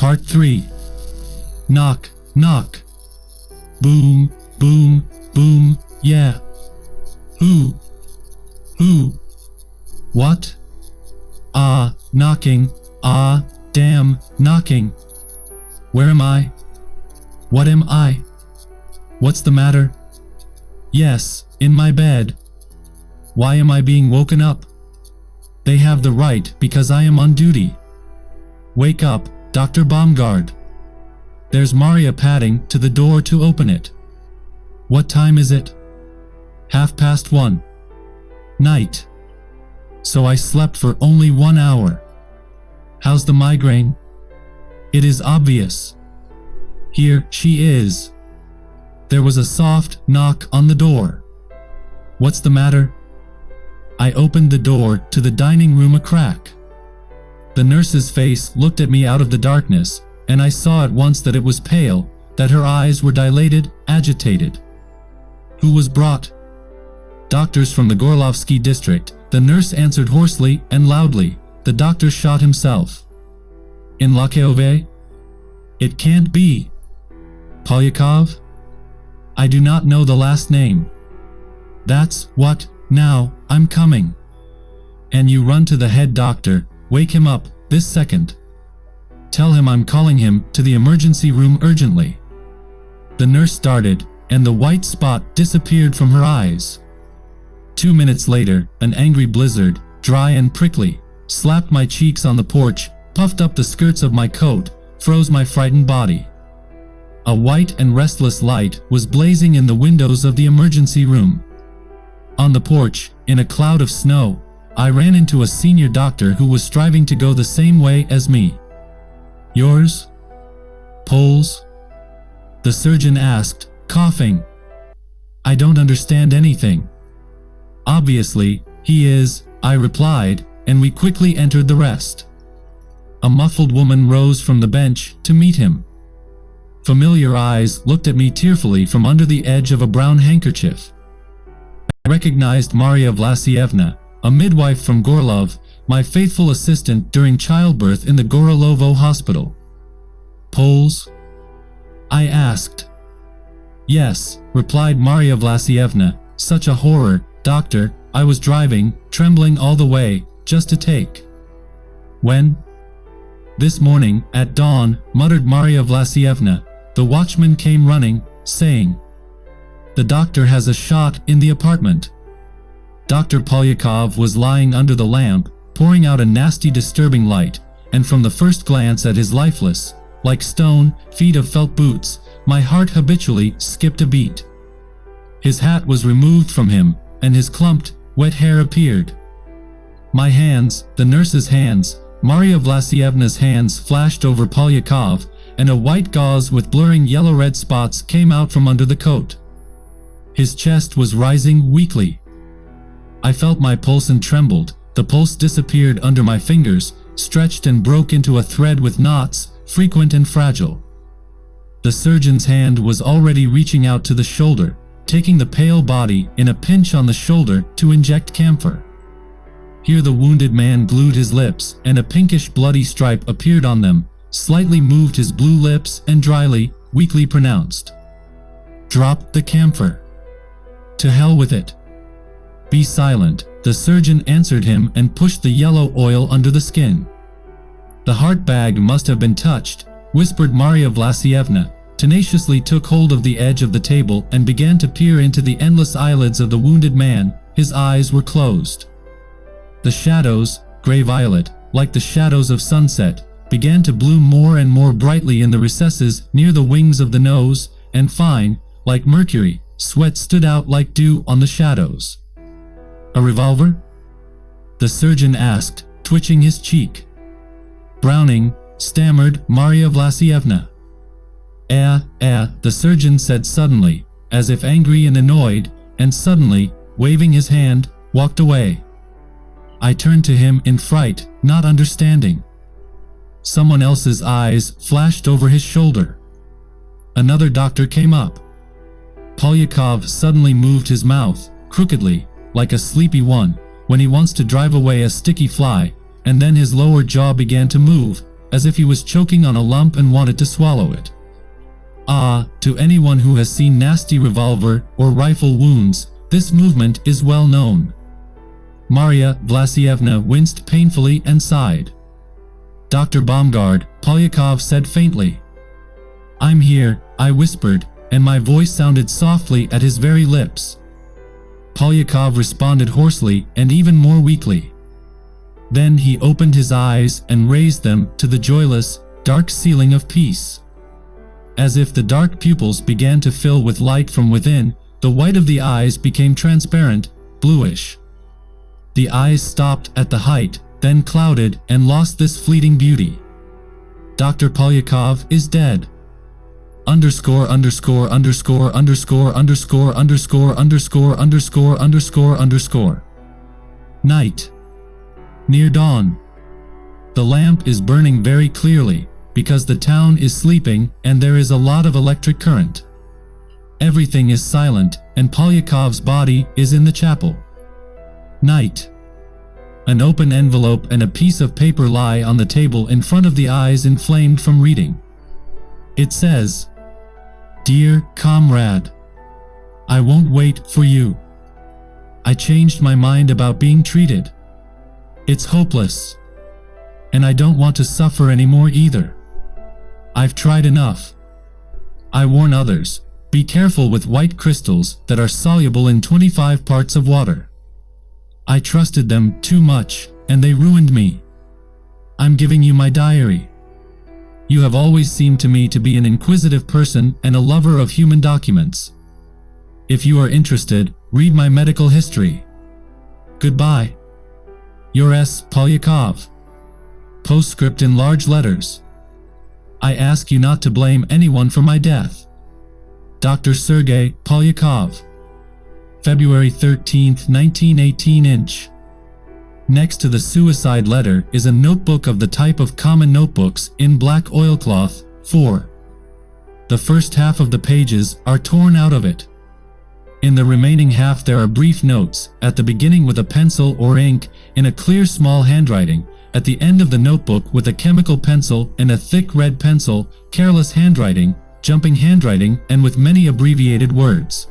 Part 3. Knock, knock. Boom, boom, boom, yeah. Who? What? Ah, knocking, ah, damn, knocking. Where am I? What am I? What's the matter? Yes, in my bed. Why am I being woken up? They have the right because I am on duty. Wake up, Dr. Bomgard. There's Maria padding to the door to open it. What time is it? 1:30. Night. So I slept for only 1 hour. How's the migraine? It is obvious. Here she is. There was a soft knock on the door. What's the matter? I opened the door to the dining room a crack. The nurse's face looked at me out of the darkness, and I saw at once that it was pale, that her eyes were dilated, agitated. Who was brought? Doctors from the Gorlovsky district, the nurse answered hoarsely and loudly. The doctor shot himself. In Lakeove? It can't be. Polyakov? I do not know the last name. That's what, now, I'm coming. And you run to the head doctor, wake him up, this second. Tell him I'm calling him to the emergency room urgently. The nurse started, and the white spot disappeared from her eyes. 2 minutes later, an angry blizzard, dry and prickly, slapped my cheeks on the porch, puffed up the skirts of my coat, froze my frightened body. A white and restless light was blazing in the windows of the emergency room. On the porch, in a cloud of snow, I ran into a senior doctor who was striving to go the same way as me. Yours? Poles? The surgeon asked, coughing. I don't understand anything. Obviously, he is, I replied, and we quickly entered the rest. A muffled woman rose from the bench to meet him. Familiar eyes looked at me tearfully from under the edge of a brown handkerchief. I recognized Maria Vlasievna, a midwife from Gorlov, my faithful assistant during childbirth in the Gorilovo hospital. Poles? I asked. Yes, replied Maria Vlasievna, such a horror, doctor, I was driving, trembling all the way, just to take. When? This morning, at dawn, muttered Maria Vlasievna. The watchman came running, saying, the doctor has a shot in the apartment. Dr. Polyakov was lying under the lamp, pouring out a nasty disturbing light, and from the first glance at his lifeless, like stone, feet of felt boots, my heart habitually skipped a beat. His hat was removed from him, and his clumped, wet hair appeared. My hands, the nurse's hands, Maria Vlasievna's hands flashed over Polyakov, and a white gauze with blurring yellow-red spots came out from under the coat. His chest was rising weakly. I felt my pulse and trembled. The pulse disappeared under my fingers, stretched and broke into a thread with knots, frequent and fragile. The surgeon's hand was already reaching out to the shoulder, taking the pale body in a pinch on the shoulder to inject camphor. Here the wounded man glued his lips, and a pinkish bloody stripe appeared on them, slightly moved his blue lips and dryly, weakly pronounced, drop the camphor. To hell with it. Be silent, the surgeon answered him and pushed the yellow oil under the skin. The heart bag must have been touched, whispered Maria Vlasievna, tenaciously took hold of the edge of the table and began to peer into the endless eyelids of the wounded man. His eyes were closed. The shadows, gray-violet, like the shadows of sunset, began to bloom more and more brightly in the recesses near the wings of the nose, and fine, like mercury, sweat stood out like dew on the shadows. A revolver? The surgeon asked, twitching his cheek. Browning, stammered Maria Vlasievna. The surgeon said suddenly, as if angry and annoyed, and suddenly, waving his hand, walked away. I turned to him in fright, not understanding. Someone else's eyes flashed over his shoulder. Another doctor came up. Polyakov suddenly moved his mouth, crookedly, like a sleepy one, when he wants to drive away a sticky fly, and then his lower jaw began to move, as if he was choking on a lump and wanted to swallow it. To anyone who has seen nasty revolver or rifle wounds, this movement is well known. Marya Vlasievna winced painfully and sighed. Dr. Bomgard, Polyakov said faintly. "I'm here," I whispered, and my voice sounded softly at his very lips. Polyakov responded hoarsely and even more weakly. Then he opened his eyes and raised them to the joyless, dark ceiling of peace. As if the dark pupils began to fill with light from within, the white of the eyes became transparent, bluish. The eyes stopped at the height, then clouded and lost this fleeting beauty. Dr. Polyakov is dead. Underscore underscore underscore underscore underscore underscore underscore underscore underscore underscore. Night. Near dawn. The lamp is burning very clearly, because the town is sleeping and there is a lot of electric current. Everything is silent, and Polyakov's body is in the chapel. Night. An open envelope and a piece of paper lie on the table in front of the eyes inflamed from reading. It says, "Dear comrade, I won't wait for you. I changed my mind about being treated. It's hopeless. And I don't want to suffer anymore either. I've tried enough. I warn others, be careful with white crystals that are soluble in 25 parts of water. I trusted them too much, and they ruined me. I'm giving you my diary. You have always seemed to me to be an inquisitive person and a lover of human documents. If you are interested, read my medical history. Goodbye. Your S. Polyakov." Postscript in large letters. "I ask you not to blame anyone for my death. Dr. Sergei Polyakov. February 13, 1918 inch." Next to the suicide letter is a notebook of the type of common notebooks in black oilcloth, 4. The first half of the pages are torn out of it. In the remaining half there are brief notes, at the beginning with a pencil or ink, in a clear small handwriting, at the end of the notebook with a chemical pencil and a thick red pencil, careless handwriting, jumping handwriting, and with many abbreviated words.